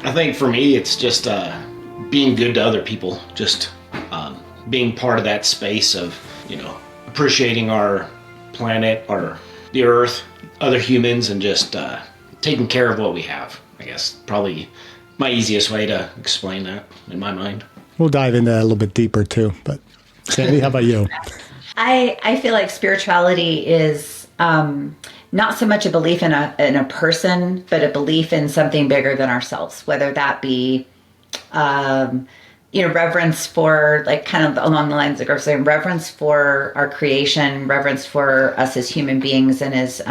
I think for me, it's just being good to other people, just being part of that space of, appreciating our planet, the earth, other humans, and just taking care of what we have. I guess probably my easiest way to explain that in my mind. We'll dive into that a little bit deeper too. But Sandy, how about you? I feel like spirituality is not so much a belief in a person, but a belief in something bigger than ourselves, whether that be reverence for, like, kind of along the lines of Griff saying, reverence for our creation, reverence for us as human beings and as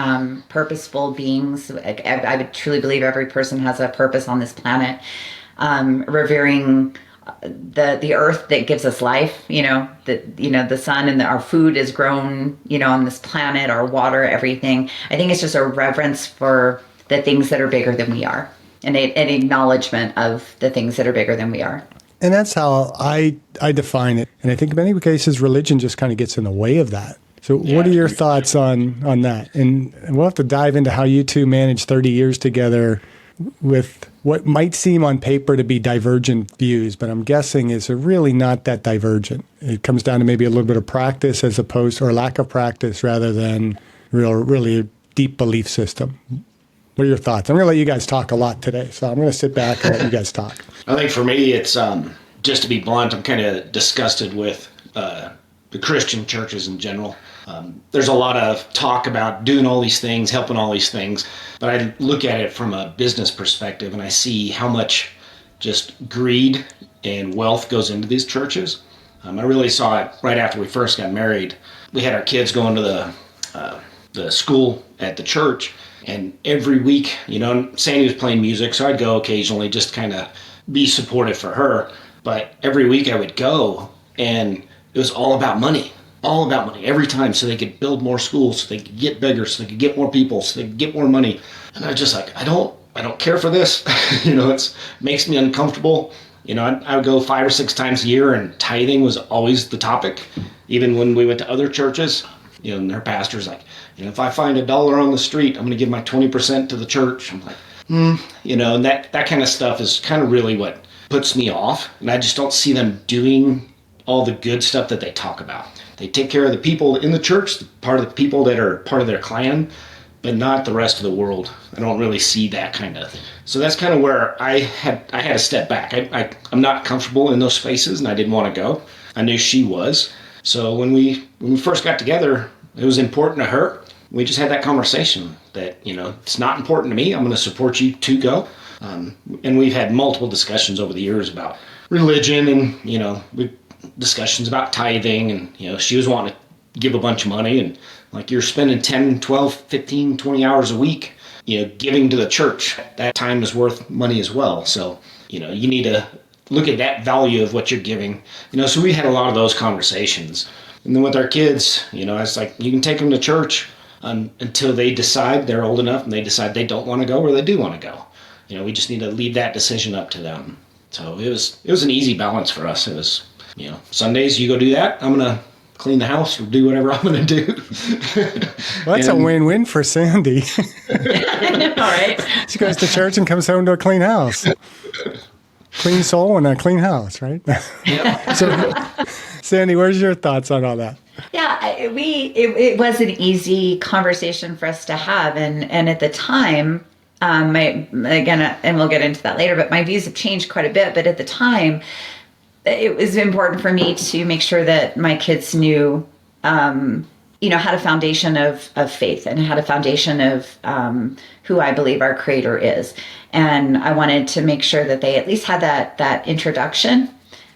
purposeful beings. I would truly believe every person has a purpose on this planet. Revering the earth that gives us life, the sun and our food is grown, on this planet, our water, everything. I think it's just a reverence for the things that are bigger than we are, and an acknowledgement of the things that are bigger than we are. And that's how I define it. And I think in many cases, religion just kind of gets in the way of that. So what are your thoughts on that? And we'll have to dive into how you two managed 30 years together with what might seem on paper to be divergent views, but I'm guessing is really not that divergent. It comes down to maybe a little bit of practice as opposed, or lack of practice, rather than really a deep belief system. What are your thoughts? I'm going to let you guys talk a lot today, so I'm going to sit back and let you guys talk. I think for me, it's just to be blunt, I'm kind of disgusted with the Christian churches in general. There's a lot of talk about doing all these things, helping all these things, but I look at it from a business perspective, and I see how much just greed and wealth goes into these churches. I really saw it right after we first got married. We had our kids going to the school at the church, and every week, Sandy was playing music, so I'd go occasionally just kind of be supportive for her. But every week I would go, and it was all about money every time, so they could build more schools, so they could get bigger, so they could get more people, so they could get more money. And I was just like, I don't care for this. It makes me uncomfortable. I would go 5 or 6 times a year, and tithing was always the topic. Even when we went to other churches, and their pastor's like, if I find $1 on the street, I'm going to give my 20% to the church. I'm like, and that kind of stuff is kind of really what puts me off. And I just don't see them doing all the good stuff that they talk about. They take care of the people in the church, part of the people that are part of their clan, but not the rest of the world. I don't really see that kind of. So that's kind of where I had to step back. I'm not comfortable in those spaces, and I didn't want to go. I knew she was. So when we first got together, it was important to her. We just had that conversation that, it's not important to me. I'm going to support you to go. And we've had multiple discussions over the years about religion, and, discussions about tithing, and, she was wanting to give a bunch of money, and like, you're spending 10, 12, 15, 20 hours a week, giving to the church. That time is worth money as well. So, you need to look at that value of what you're giving. So we had a lot of those conversations. And then with our kids, it's like, you can take them to church until they decide they're old enough and they decide they don't want to go or they do want to go. We just need to leave that decision up to them. So it was an easy balance for us. It was, Sundays you go do that. I'm going to clean the house or do whatever I'm going to do. Well, that's a win-win for Sandy. I know, right? She goes to church and comes home to a clean house. Clean soul and a clean house, right? Yep. So, Sandy, where's your thoughts on all that? Yeah, it was an easy conversation for us to have, and at the time, and we'll get into that later, but my views have changed quite a bit. But at the time, it was important for me to make sure that my kids knew, had a foundation of faith and had a foundation of who I believe our Creator is. And I wanted to make sure that they at least had that introduction.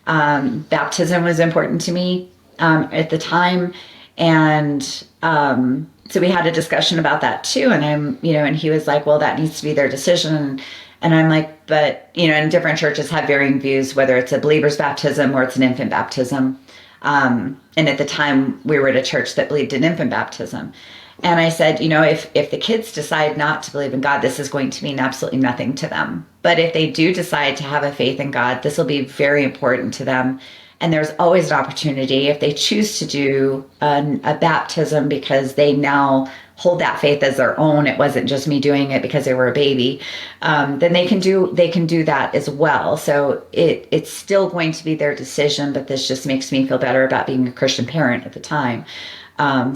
Baptism was important to me at the time. And so we had a discussion about that too. And and he was like, well, that needs to be their decision. And I'm like, but, and different churches have varying views, whether it's a believer's baptism or it's an infant baptism. And at the time we were at a church that believed in infant baptism. And I said, if the kids decide not to believe in God, this is going to mean absolutely nothing to them. But if they do decide to have a faith in God, this will be very important to them. And there's always an opportunity if they choose to do a baptism because they now hold that faith as their own. It wasn't just me doing it because they were a baby. Then they can do that as well. So it's still going to be their decision, but this just makes me feel better about being a Christian parent at the time.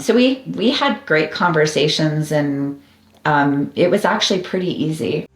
So we had great conversations, and it was actually pretty easy.